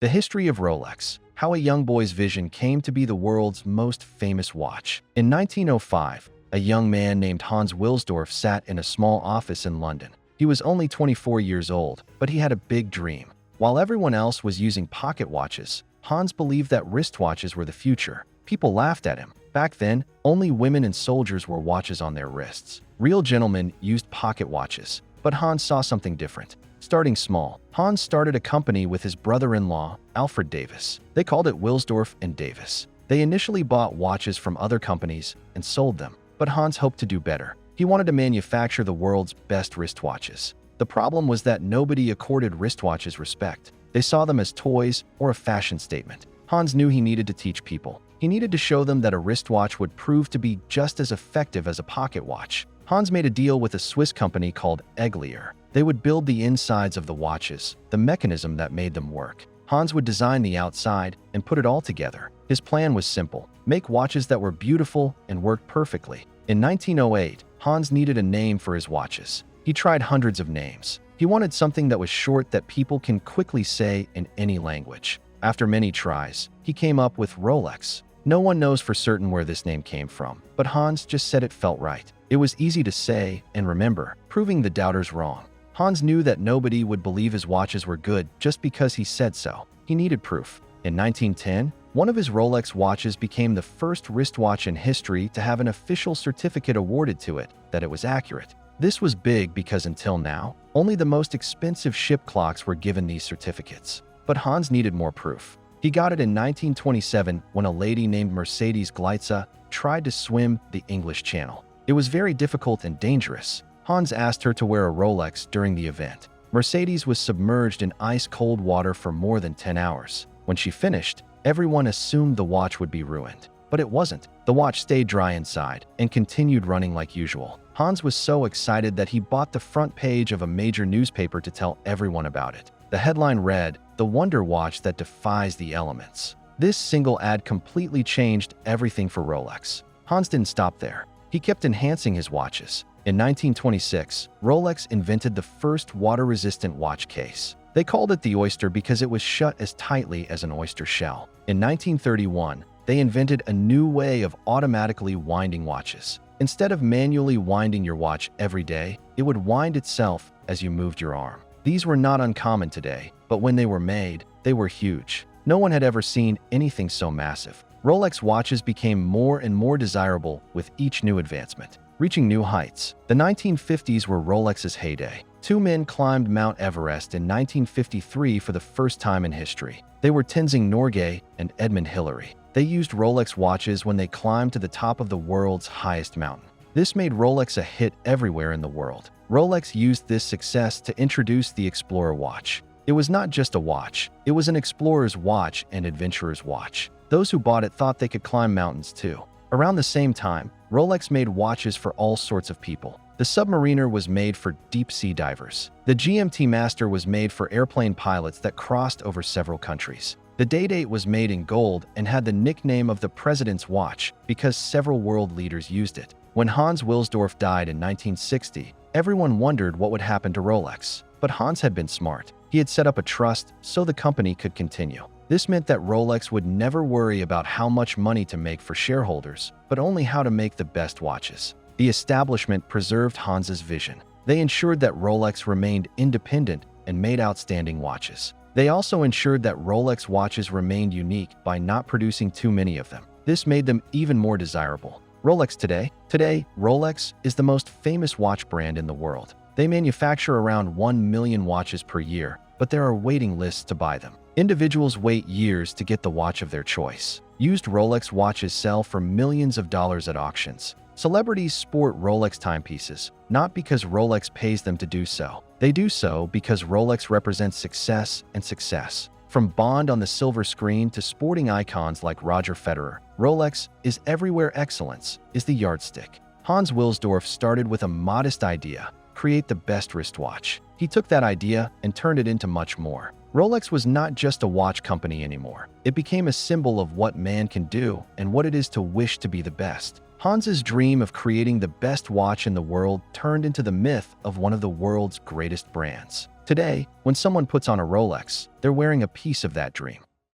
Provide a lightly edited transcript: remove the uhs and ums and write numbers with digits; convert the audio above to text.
The History of Rolex, how a young boy's vision came to be the world's most famous watch. In 1905, a young man named Hans Wilsdorf sat in a small office in London. He was only 24 years old, but he had a big dream. While everyone else was using pocket watches, Hans believed that wristwatches were the future. People laughed at him. Back then, only women and soldiers wore watches on their wrists. Real gentlemen used pocket watches, but Hans saw something different. Starting small, Hans started a company with his brother-in-law, Alfred Davis. They called it Wilsdorf Davis. They initially bought watches from other companies and sold them, but Hans hoped to do better. He wanted to manufacture the world's best wristwatches. The problem was that nobody accorded wristwatches respect. They saw them as toys or a fashion statement. Hans knew he needed to teach people. He needed to show them that a wristwatch would prove to be just as effective as a pocket watch. Hans made a deal with a Swiss company called Aegler. They would build the insides of the watches, the mechanism that made them work. Hans would design the outside and put it all together. His plan was simple: make watches that were beautiful and worked perfectly. In 1908, Hans needed a name for his watches. He tried hundreds of names. He wanted something that was short that people can quickly say in any language. After many tries, he came up with Rolex. No one knows for certain where this name came from, but Hans just said it felt right. It was easy to say and remember, proving the doubters wrong. Hans knew that nobody would believe his watches were good just because he said so. He needed proof. In 1910, one of his Rolex watches became the first wristwatch in history to have an official certificate awarded to it that it was accurate. This was big because until now, only the most expensive ship clocks were given these certificates. But Hans needed more proof. He got it in 1927 when a lady named Mercedes Gleitze tried to swim the English Channel. It was very difficult and dangerous. Hans asked her to wear a Rolex during the event. Mercedes was submerged in ice-cold water for more than 10 hours. When she finished, everyone assumed the watch would be ruined. But it wasn't. The watch stayed dry inside and continued running like usual. Hans was so excited that he bought the front page of a major newspaper to tell everyone about it. The headline read, "The Wonder Watch That Defies the Elements." This single ad completely changed everything for Rolex. Hans didn't stop there. He kept enhancing his watches. In 1926, Rolex invented the first water-resistant watch case. They called it the Oyster because it was shut as tightly as an oyster shell. In 1931, they invented a new way of automatically winding watches. Instead of manually winding your watch every day, it would wind itself as you moved your arm. These were not uncommon today, but when they were made, they were huge. No one had ever seen anything so massive. Rolex watches became more and more desirable with each new advancement, reaching new heights. The 1950s were Rolex's heyday. Two men climbed Mount Everest in 1953 for the first time in history. They were Tenzing Norgay and Edmund Hillary. They used Rolex watches when they climbed to the top of the world's highest mountain. This made Rolex a hit everywhere in the world. Rolex used this success to introduce the Explorer watch. It was not just a watch, it was an explorer's watch and adventurer's watch. Those who bought it thought they could climb mountains too. Around the same time, Rolex made watches for all sorts of people. The Submariner was made for deep-sea divers. The GMT Master was made for airplane pilots that crossed over several countries. The Day-Date was made in gold and had the nickname of the President's Watch because several world leaders used it. When Hans Wilsdorf died in 1960, everyone wondered what would happen to Rolex. But Hans had been smart. He had set up a trust so the company could continue. This meant that Rolex would never worry about how much money to make for shareholders, but only how to make the best watches. The establishment preserved Hans's vision. They ensured that Rolex remained independent and made outstanding watches. They also ensured that Rolex watches remained unique by not producing too many of them. This made them even more desirable. Rolex today? Today, Rolex is the most famous watch brand in the world. They manufacture around 1 million watches per year, but there are waiting lists to buy them. Individuals wait years to get the watch of their choice. Used Rolex watches sell for millions of dollars at auctions. Celebrities sport Rolex timepieces, not because Rolex pays them to do so. They do so because Rolex represents success and success. From Bond on the silver screen to sporting icons like Roger Federer, Rolex is everywhere. Excellence is the yardstick. Hans Wilsdorf started with a modest idea: create the best wristwatch. He took that idea and turned it into much more. Rolex was not just a watch company anymore. It became a symbol of what man can do and what it is to wish to be the best. Hans's dream of creating the best watch in the world turned into the myth of one of the world's greatest brands. Today, when someone puts on a Rolex, they're wearing a piece of that dream.